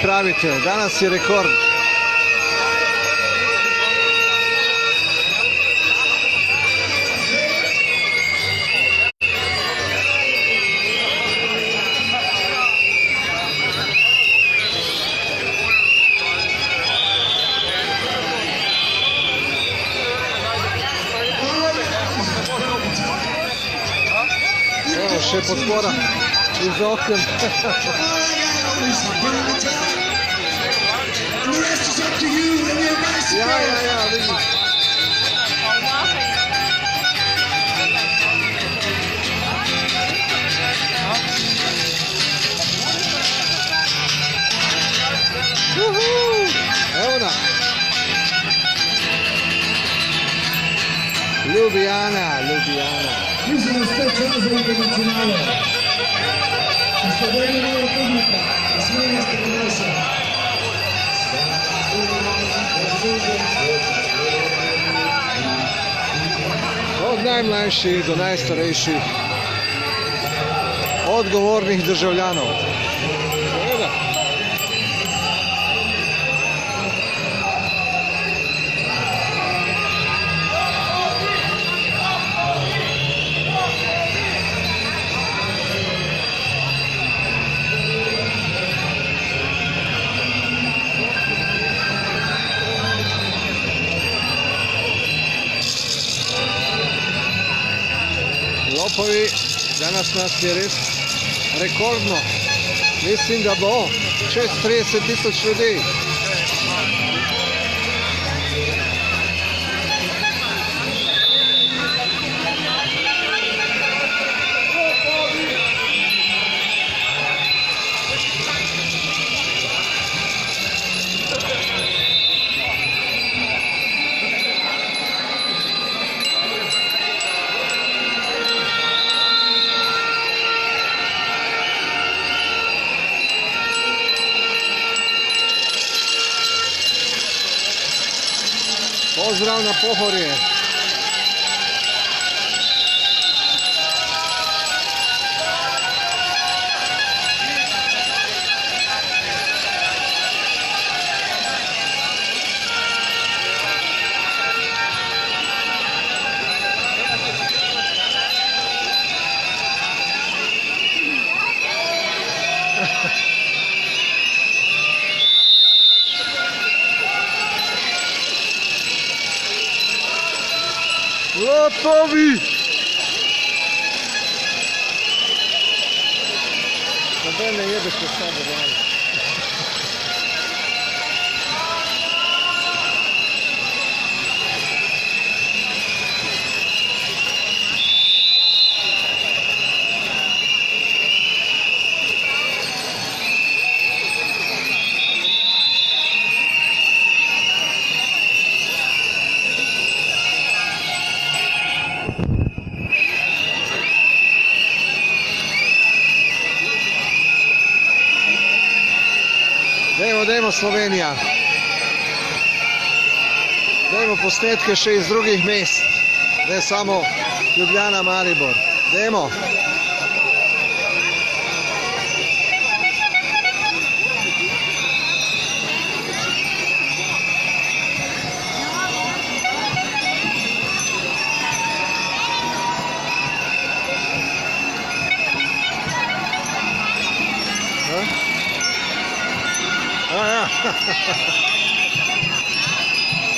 pravite, danas je rekord. Evo še podpora iz okna. Ja, vidim. Evo na. Ljubljana. Mislim da ste čas za internacionale. U Sloveniji nova publika, nasmejena ste naša. Od najmlajših do najstarejših, odgovornih državljanov. Lopovi, danas nas je res rekordno. Mislim, da bo čez 30.000 ljudi. Pozdrav na Pohorje. Lopovi! Noben ne jebe še sabo dali. Dajmo Slovenija. Dajmo posnetke še iz drugih mest. Ne samo Ljubljana, Maribor. Dajmo.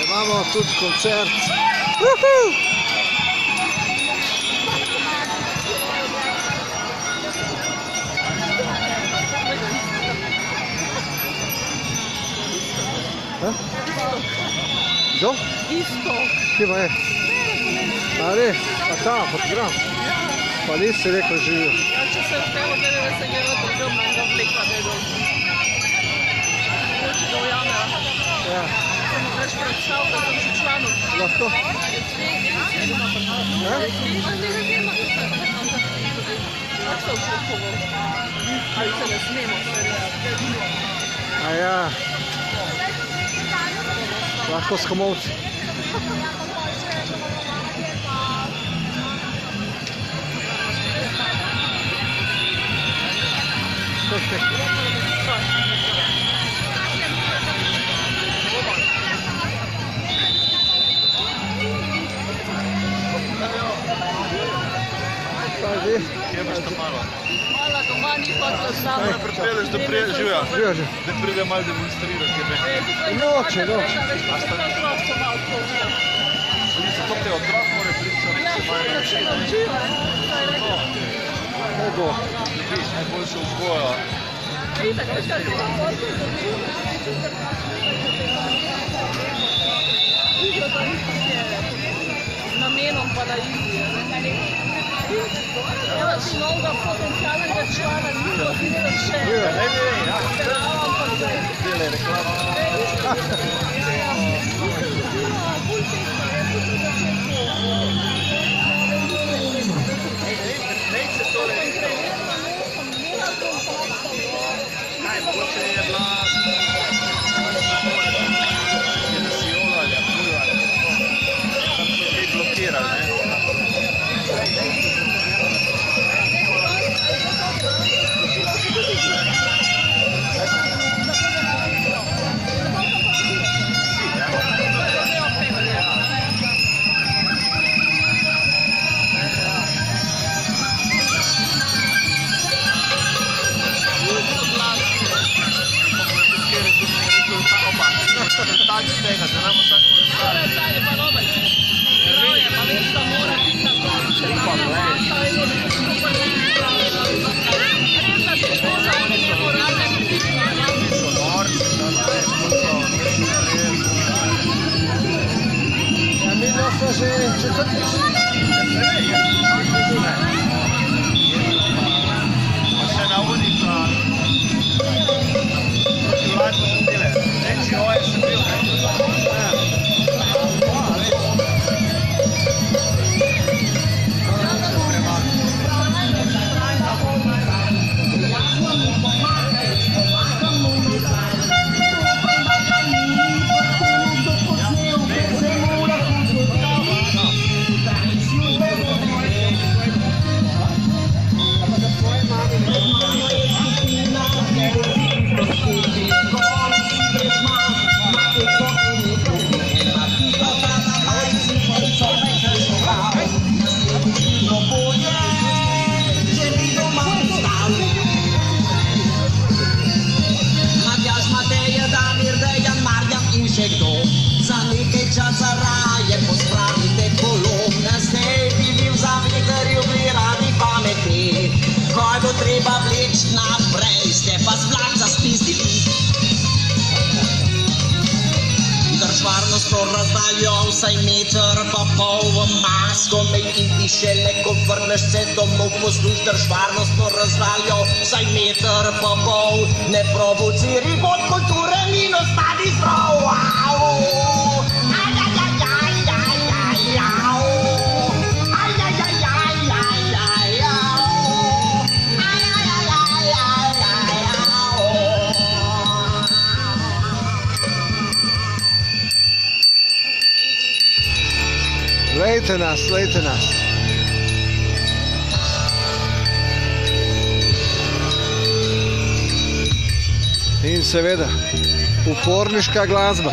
Imamo tudi koncert. Kdo? Istok. Kje pa je? A res? Pa ta, fotograf? Pa nisi rekel živijo. Ja, če se vtelo glede, da se njega držal manjga vleka, da je dol. Hoče ga ujamejo. Ja. Samo greš predstav, da sem že članov. Lahko? Ja? Kako se včetkoval? Ali se ne smemo? A ja. Lahko s komovci. Kje imaš tam malo? Hvala, doma ni hotel s nami. Pripeleš do Živja. Živijo že. Da pride malo demonstrirati. Noče. Zato te otrok mora priti, da se malo nauči. Ego. Najboljša vzgoja. Z namenom pa na Indiji. Evo si novega potencijalnega člana, nismo videli še. Delaj reklama. Mogoče je bila tam so kaj blokirali, ne? Rezultat z tega, da nam vsak Midva sta že četrtič. še na ulica proti Vlajko Štile. NGO je še bil, za nekaj časa raje pospravite kolom, na zdaj bi bil za veterju bi radi pametni. Ko bo treba vleči naprej, ste pa z vlakca spizdili. Drž varnostno razdaljo, vsaj meter pa pol v masko, mej in ti šele, ko vrneš se domov, posluš drž varnostno razdaljo, vsaj meter pa pol, ne provociri pod kulture in ostani zdrav. Lejte nas, lejte nas. In seveda, uporniška glasba.